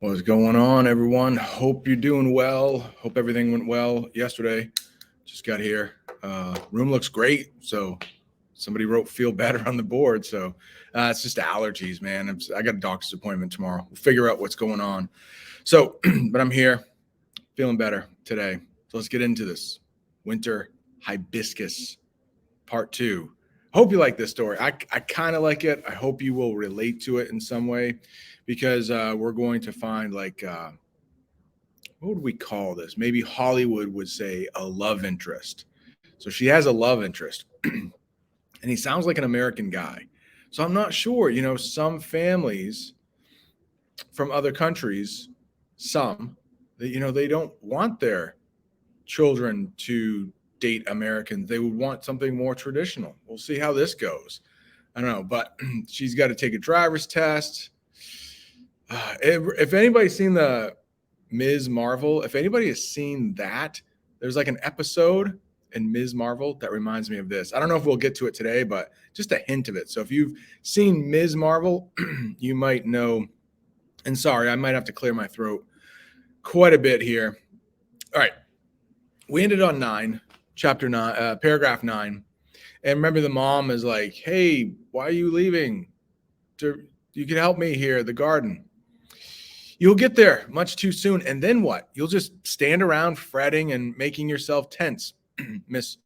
What's going on, everyone? Hope you're doing well. Hope everything went well yesterday. Just got here. Room looks great. So somebody wrote "feel better" on the board. So it's just allergies, man. I got a doctor's appointment tomorrow. We'll figure out what's going on. So, but I'm here, feeling better today. So let's get into this. Winter Hibiscus Part 2. Hope you like this story. I kind of like it. I hope you will relate to it in some way, because we're going to find what would we call this? Maybe Hollywood would say a love interest. So she has a love interest, and he sounds like an American guy. So I'm not sure. Some families from other countries, they don't want their children to date Americans. They would want something more traditional. We'll see how this goes. I don't know, but she's got to take a driver's test. If anybody's seen the Ms. Marvel, if anybody has seen that, there's like an episode in Ms. Marvel that reminds me of this. I don't know if we'll get to it today, but just a hint of it. So if you've seen Ms. Marvel, you might know. And sorry, I might have to clear my throat quite a bit here. All right. We ended on 9, chapter 9, paragraph 9. And remember, the mom is like, "Hey, why are you leaving? You can help me here at the garden." You'll get there much too soon. And then what? You'll just stand around fretting and making yourself tense. Miss,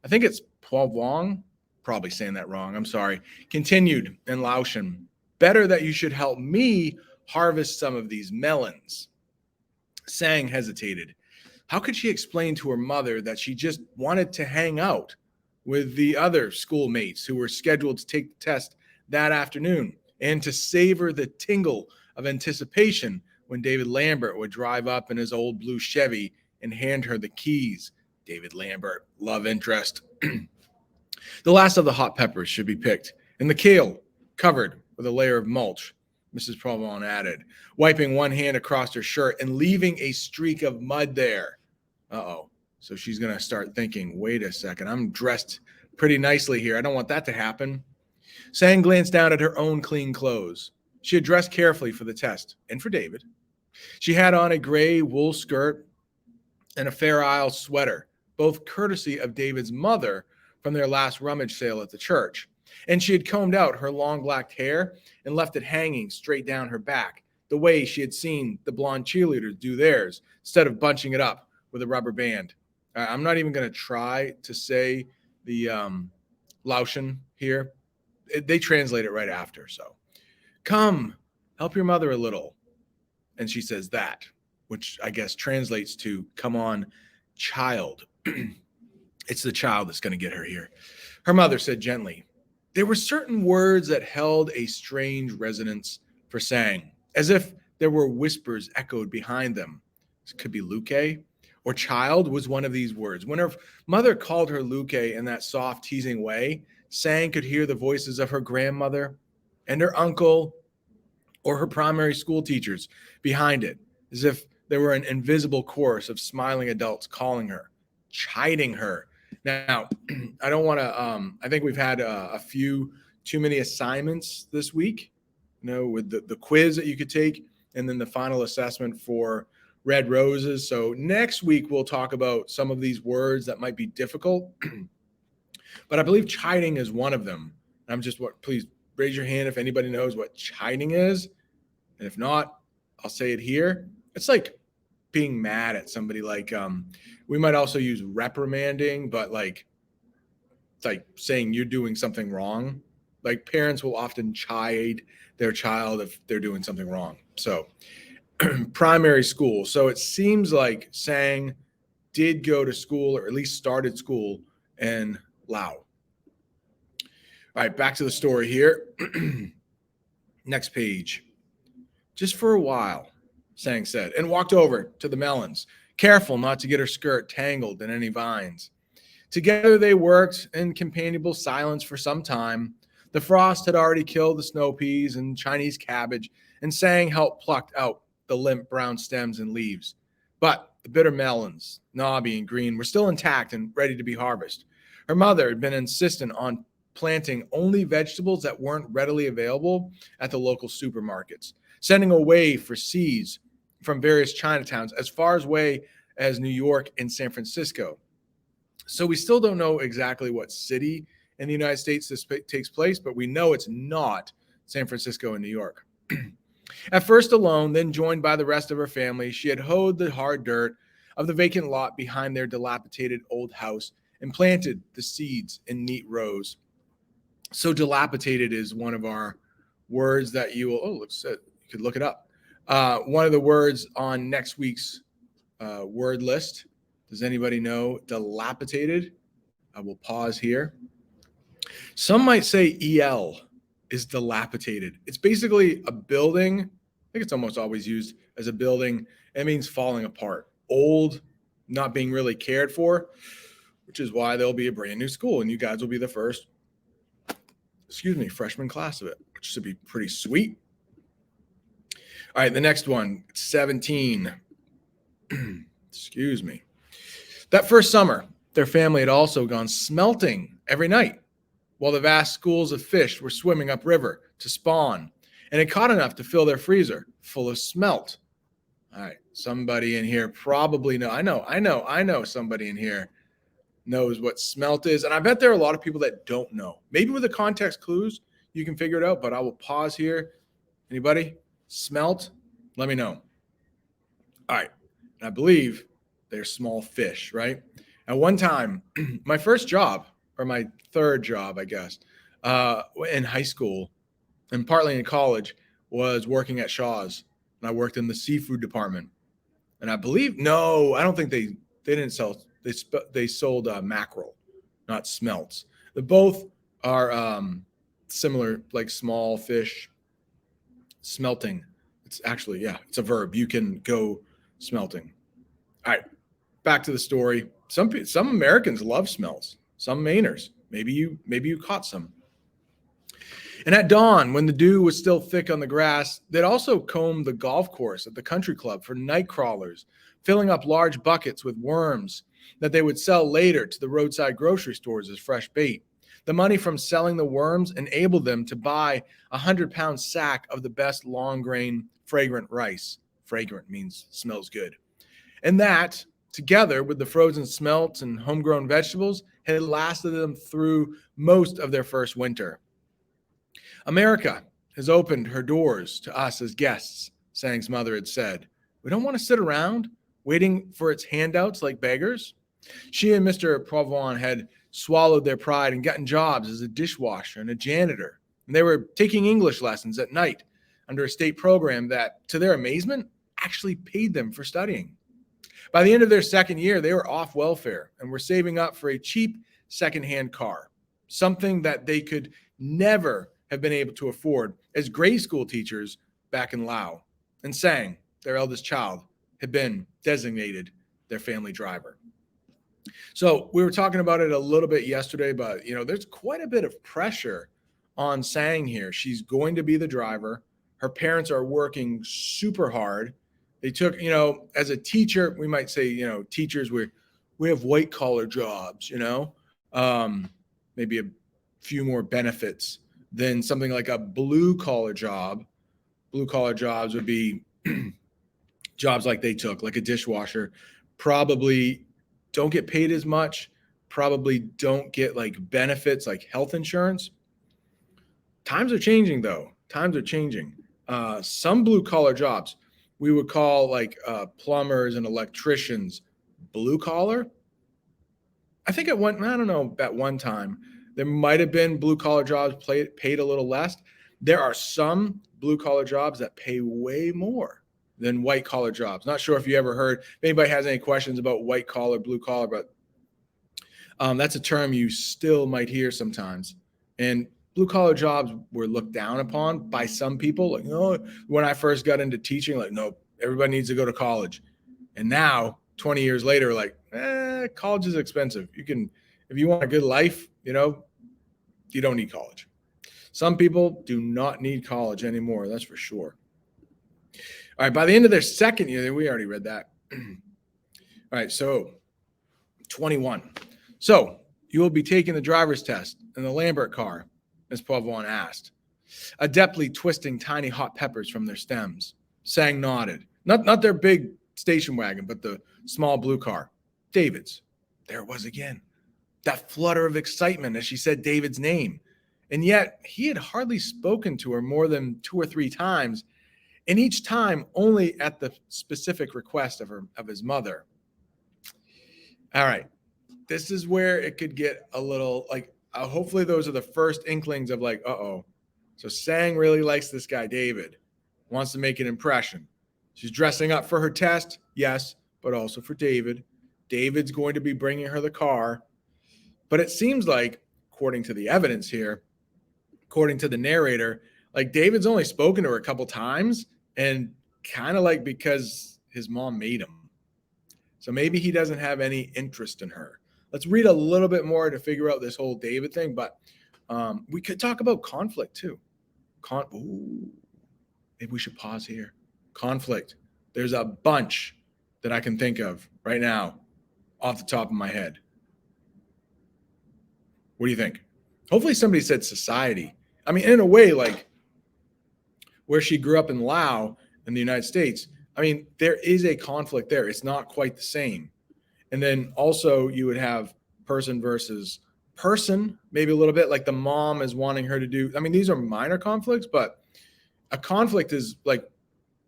I think it's Poivong, probably saying that wrong. I'm sorry. Continued in Laotian. "Better that you should help me harvest some of these melons." Sang hesitated. How could she explain to her mother that she just wanted to hang out with the other schoolmates who were scheduled to take the test that afternoon, and to savor the tingle of anticipation when David Lambert would drive up in his old blue Chevy and hand her the keys? David Lambert, love interest. "The last of the hot peppers should be picked, and the kale covered with a layer of mulch," Mrs. Provon added, wiping one hand across her shirt and leaving a streak of mud there. Uh-oh. So she's going to start thinking, wait a second, I'm dressed pretty nicely here. I don't want that to happen. Sang glanced down at her own clean clothes. She had dressed carefully for the test and for David. She had on a gray wool skirt and a Fair Isle sweater, both courtesy of David's mother from their last rummage sale at the church. And she had combed out her long black hair and left it hanging straight down her back, the way she had seen the blonde cheerleaders do theirs, instead of bunching it up with a rubber band. I'm not even going to try to say the Laotian here. They translate it right after. So, "Come, help your mother a little." And she says that, which I guess translates to, "Come on, child." It's the child that's going to get her here. Her mother said gently. There were certain words that held a strange resonance for Sang, as if there were whispers echoed behind them. This could be Luque, or child was one of these words. When her mother called her Luque in that soft, teasing way, Sang could hear the voices of her grandmother and her uncle or her primary school teachers behind it, as if there were an invisible chorus of smiling adults calling her, chiding her. Now, I don't want to, I think we've had a few too many assignments this week, with the quiz that you could take, and then the final assessment for Red Roses. So next week, we'll talk about some of these words that might be difficult, but I believe chiding is one of them. Please raise your hand if anybody knows what chiding is. And if not, I'll say it here. It's like being mad at somebody. We might also use reprimanding, but it's like saying you're doing something wrong. Like, parents will often chide their child if they're doing something wrong. So primary school. So it seems like Sang did go to school, or at least started school, in Lao. All right, back to the story here. Next page. "Just for a while," Sang said, and walked over to the melons, careful not to get her skirt tangled in any vines. Together they worked in companionable silence for some time. The frost had already killed the snow peas and Chinese cabbage, and Sang helped pluck out the limp brown stems and leaves. But the bitter melons, knobby and green, were still intact and ready to be harvested. Her mother had been insistent on planting only vegetables that weren't readily available at the local supermarkets. sending away for seeds from various Chinatowns as far away as New York and San Francisco. So we still don't know exactly what city in the United States this takes place, but we know it's not San Francisco and New York. At first alone, then joined by the rest of her family, she had hoed the hard dirt of the vacant lot behind their dilapidated old house and planted the seeds in neat rows. So dilapidated is one of our words that you will, you could look it up. One of the words on next week's word list. Does anybody know dilapidated? I will pause here. Some might say EL is dilapidated. It's basically a building. I think it's almost always used as a building. It means falling apart, old, not being really cared for, which is why there'll be a brand new school and you guys will be the first, freshman class of it, which should be pretty sweet. All right, the next one, 17. Excuse me. That first summer, their family had also gone smelting every night while the vast schools of fish were swimming upriver to spawn and had caught enough to fill their freezer full of smelt. All right, somebody in here probably know. I know somebody in here knows what smelt is. And I bet there are a lot of people that don't know. Maybe with the context clues, you can figure it out, but I will pause here. Anybody? Smelt? Let me know. All right. And I believe they're small fish, right? At one time, my first job, or my third job, I guess, in high school and partly in college, was working at Shaw's. And I worked in the seafood department. And I believe, no, I don't think they didn't sell, they sold mackerel, not smelts. They both are similar, like small fish. Smelting. It's actually, it's a verb. You can go smelting. All right, back to the story. Some Americans love smelts. Some Mainers. Maybe you caught some. And at dawn, when the dew was still thick on the grass, they'd also comb the golf course at the country club for night crawlers, filling up large buckets with worms that they would sell later to the roadside grocery stores as fresh bait. The money from selling the worms enabled them to buy a 100-pound sack of the best long-grain fragrant rice. Fragrant means smells good. And that, together with the frozen smelts and homegrown vegetables, had lasted them through most of their first winter. America has opened her doors to us as guests, Sang's mother had said. We don't want to sit around waiting for its handouts like beggars. She and Mr. Provolone had swallowed their pride and gotten jobs as a dishwasher and a janitor. And they were taking English lessons at night under a state program that, to their amazement, actually paid them for studying. By the end of their second year, they were off welfare and were saving up for a cheap secondhand car, something that they could never have been able to afford as grade school teachers back in Laos. And Sang, their eldest child, had been designated their family driver. So we were talking about it a little bit yesterday, but there's quite a bit of pressure on Sang here. She's going to be the driver. Her parents are working super hard. They took, as a teacher, we might say, teachers, we have white collar jobs, maybe a few more benefits than something like a blue collar job. Blue collar jobs would be jobs like they took, like a dishwasher, probably don't get paid as much, probably don't get like benefits like health insurance. Times are changing though. Times are changing. Some blue collar jobs we would call like plumbers and electricians blue collar. I think at one time there might have been blue collar jobs paid a little less. There are some blue collar jobs that pay way more than white collar jobs. Not sure if you ever heard, if anybody has any questions about white collar, blue collar, but that's a term you still might hear sometimes. And blue collar jobs were looked down upon by some people. Like, when I first got into teaching, like, no, everybody needs to go to college. And now 20 years later, like, college is expensive. If you want a good life, you don't need college. Some people do not need college anymore. That's for sure. All right. By the end of their second year, we already read that. All right. So 21. So you will be taking the driver's test in the Lambert car, Ms. Pavon asked. adeptly twisting tiny hot peppers from their stems. Sang nodded. Not their big station wagon, but the small blue car. David's. There it was again. That flutter of excitement as she said David's name. And yet he had hardly spoken to her more than 2 or 3 times, and each time only at the specific request of his mother. All right. This is where it could get a little like, hopefully those are the first inklings of like, uh-oh. So Sang really likes this guy, David, wants to make an impression. She's dressing up for her test, yes, but also for David. David's going to be bringing her the car. But it seems like, according to the evidence here, according to the narrator, like David's only spoken to her a couple times, and kind of like because his mom made him. So maybe he doesn't have any interest in her. Let's read a little bit more to figure out this whole David thing, but we could talk about conflict too. Maybe we should pause here. Conflict. There's a bunch that I can think of right now off the top of my head. What do you think? Hopefully somebody said society. I mean, in a way, like where she grew up in Laos in the United States, I mean, there is a conflict there. It's not quite the same. And then also you would have person versus person, maybe a little bit like the mom is wanting her to do. I mean, these are minor conflicts, but a conflict is like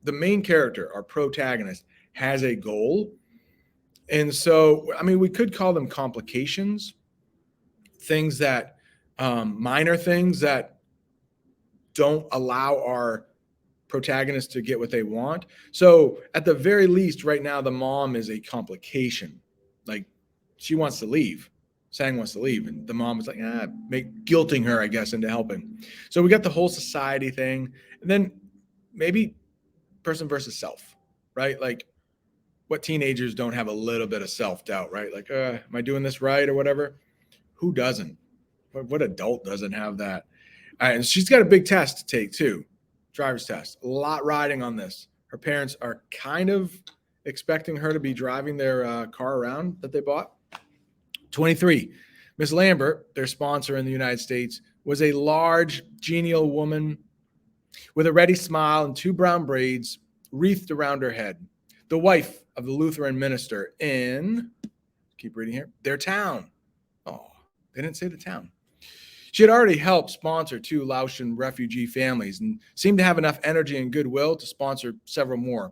the main character, our protagonist, has a goal. And so, I mean, we could call them complications, things that, minor things that don't allow our protagonist to get what they want. So at the very least, right now, the mom is a complication. Like she wants to leave. Sang wants to leave. And the mom is like, guilting her, I guess, into helping. So we got the whole society thing. And then maybe person versus self, right? Like what teenagers don't have a little bit of self-doubt, right? Like, am I doing this right or whatever? Who doesn't? What adult doesn't have that? And she's got a big test to take too. Driver's test. A lot riding on this. Her parents are kind of expecting her to be driving their car around that they bought. 23. Miss Lambert, their sponsor in the United States, was a large, genial woman with a ready smile and 2 brown braids wreathed around her head. The wife of the Lutheran minister in, keep reading here, their town. Oh, they didn't say the town. She had already helped sponsor 2 Laotian refugee families and seemed to have enough energy and goodwill to sponsor several more.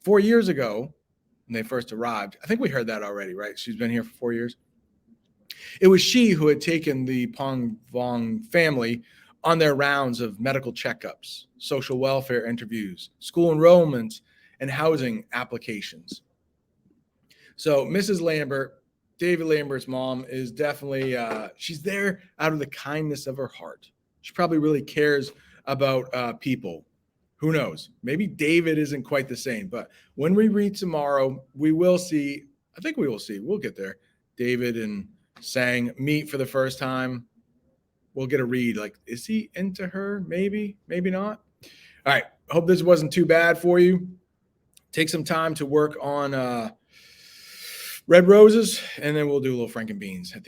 4 years ago, when they first arrived, I think we heard that already, right? She's been here for 4 years. It was she who had taken the Pong Vong family on their rounds of medical checkups, social welfare interviews, school enrollments, and housing applications. So Mrs. Lambert, David Lambert's mom, is definitely, she's there out of the kindness of her heart. She probably really cares about people. Who knows? Maybe David isn't quite the same, but when we read tomorrow, we will see, I think we will see, we'll get there, David and Sang meet for the first time. We'll get a read. Like, is he into her? Maybe, maybe not. All right. Hope this wasn't too bad for you. Take some time to work on Red Roses, and then we'll do a little Frankenbeans at the